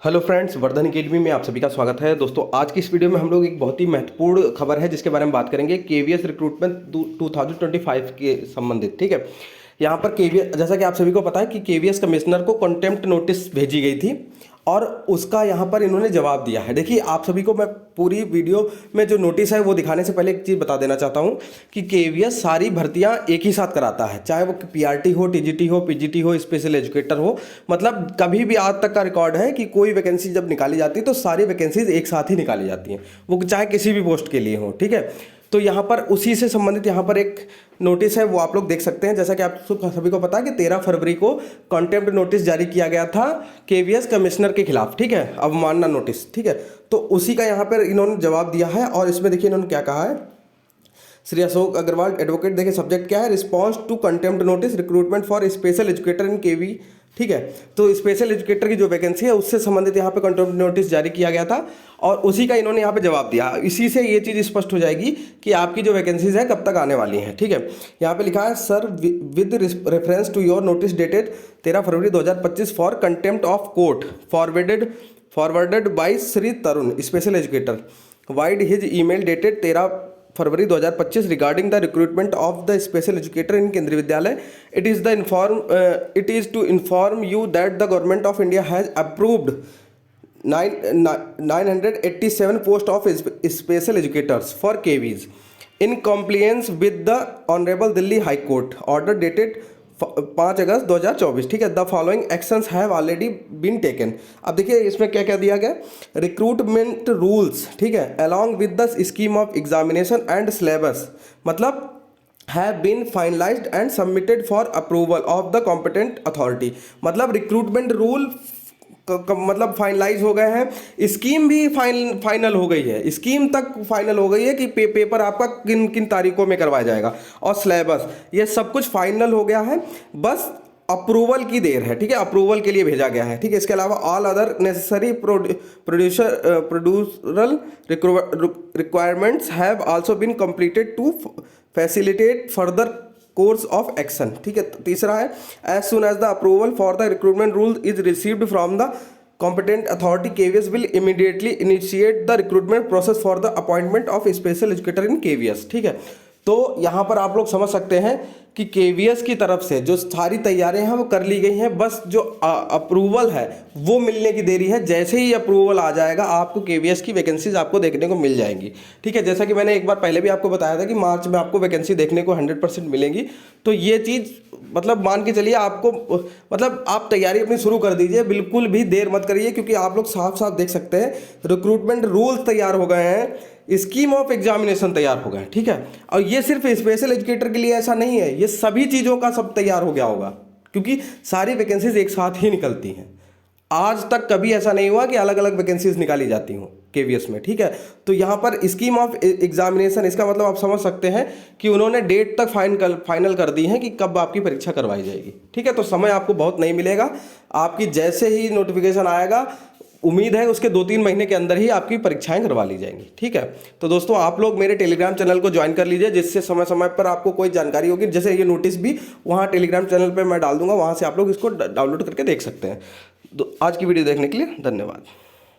Hello friends, Vardhan academy में आप सभी का स्वागत है। दोस्तों, आज की इस वीडियो में हम लोग एक बहुत ही महत्वपूर्ण खबर है जिसके बारे में बात करेंगे, केवीएस रिक्रूटमेंट 2025 के संबंधित। ठीक है, यहाँ पर केवीएस, जैसा कि आप सभी को पता है कि केवीएस कमिश्नर को कंटेम्प्ट नोटिस भेजी गई थी और उसका यहाँ पर इन्होंने जवाब दिया है। देखिए, आप सभी को मैं पूरी वीडियो में जो नोटिस है वो दिखाने से पहले एक चीज़ बता देना चाहता हूँ कि केवीएस सारी भर्तियाँ एक ही साथ कराता है, चाहे वो पीआरटी हो, टीजीटी हो, पीजीटी हो, स्पेशल एजुकेटर हो। मतलब कभी भी आज तक का रिकॉर्ड है कि कोई वैकेंसी जब निकाली जाती है तो सारी वैकेंसीज एक साथ ही निकाली जाती हैं, वो चाहे किसी भी पोस्ट के लिए हो। ठीक है, तो यहाँ पर उसी से संबंधित यहाँ पर एक नोटिस है, वो आप लोग देख सकते हैं। जैसा कि आप सभी को पता है कि 13 फरवरी को कंटेम्प्ट नोटिस जारी किया गया था केवीएस कमिश्नर के खिलाफ। ठीक है, अवमानना नोटिस। ठीक है, तो उसी का यहाँ पर इन्होंने जवाब दिया है और इसमें देखिए इन्होंने क्या कहा है। श्री अशोक अग्रवाल एडवोकेट, देखिए सब्जेक्ट क्या है, response to contempt notice recruitment for special educator in KV. ठीक है, तो स्पेशल एजुकेटर की जो वैकेंसी है उससे संबंधित यहाँ पे कंटेम्प्ट नोटिस जारी किया गया था और उसी का इन्होंने यहाँ पे जवाब दिया। इसी से ये चीज़ स्पष्ट हो जाएगी कि आपकी जो वैकेंसीज है कब तक आने वाली हैं। ठीक है, यहाँ पे लिखा है, sir with reference to your notice dated 13 February 2025 for contempt of court forwarded by Shri Tarun special educator vide his email dated 13 February 2025 regarding the recruitment of the special educator in Kendriya Vidyalaya. It is to inform you that the government of India has approved 987 post of special educators for KVs in compliance with the honourable Delhi high court order dated 5 August 2024। ठीक है, the following actions have already been taken. अब देखिए इसमें क्या क्या दिया गया, recruitment rules. ठीक है, along with the scheme of examination and syllabus, मतलब have been finalized and submitted for approval of the competent authority. मतलब रिक्रूटमेंट रूल मतलब फाइनलाइज हो गए हैं, स्कीम भी फाइनल हो गई है, स्कीम तक फाइनल हो गई है कि पेपर आपका किन किन तारीखों में करवाया जाएगा, और सिलेबस ये सब कुछ फाइनल हो गया है, बस अप्रूवल की देर है। ठीक है, अप्रूवल के लिए भेजा गया है। ठीक है, इसके अलावा all other necessary procedural requirements have also been completed to facilitate further course of action. ठीक है, तीसरा है, as soon as the approval for the recruitment rule is received from the competent authority, KVS will immediately initiate the recruitment process for the appointment of special educator in KVS। ठीक है, तो यहाँ पर आप लोग समझ सकते हैं कि केवीएस की तरफ से जो सारी तैयारियां हैं वो कर ली गई हैं, बस जो अप्रूवल है वो मिलने की देरी है। जैसे ही अप्रूवल आ जाएगा आपको केवीएस की वैकेंसीज आपको देखने को मिल जाएंगी। ठीक है, जैसा कि मैंने एक बार पहले भी आपको बताया था कि मार्च में आपको वैकेंसी देखने को 100% मिलेंगी। तो ये चीज़ मतलब मान के चलिए, आपको मतलब आप तैयारी अपनी शुरू कर दीजिए, बिल्कुल भी देर मत करिए, क्योंकि आप लोग साफ साफ देख सकते हैं रिक्रूटमेंट रूल्स तैयार हो गए हैं, स्कीम ऑफ एग्जामिनेशन तैयार हो गए। ठीक है, और ये सिर्फ स्पेशल एजुकेटर के लिए ऐसा नहीं है, ये सभी चीज़ों का सब तैयार हो गया होगा, क्योंकि सारी वैकेंसीज एक साथ ही निकलती हैं। आज तक कभी ऐसा नहीं हुआ कि अलग अलग वैकेंसीज निकाली जाती हों केवीएस में। ठीक है, तो यहाँ पर स्कीम ऑफ एग्जामिनेशन, इसका मतलब आप समझ सकते हैं कि उन्होंने डेट तक फाइनल कर दी है कि कब आपकी परीक्षा करवाई जाएगी। ठीक है, तो समय आपको बहुत नहीं मिलेगा, आपकी जैसे ही नोटिफिकेशन आएगा, उम्मीद है उसके 2-3 महीने के अंदर ही आपकी परीक्षाएं करवा ली जाएंगी। ठीक है, तो दोस्तों आप लोग मेरे टेलीग्राम चैनल को ज्वाइन कर लीजिए, जिससे समय समय पर आपको कोई जानकारी होगी, जैसे ये नोटिस भी वहाँ टेलीग्राम चैनल पे मैं डाल दूंगा, वहाँ से आप लोग इसको डाउनलोड करके देख सकते हैं। तो आज की वीडियो देखने के लिए धन्यवाद।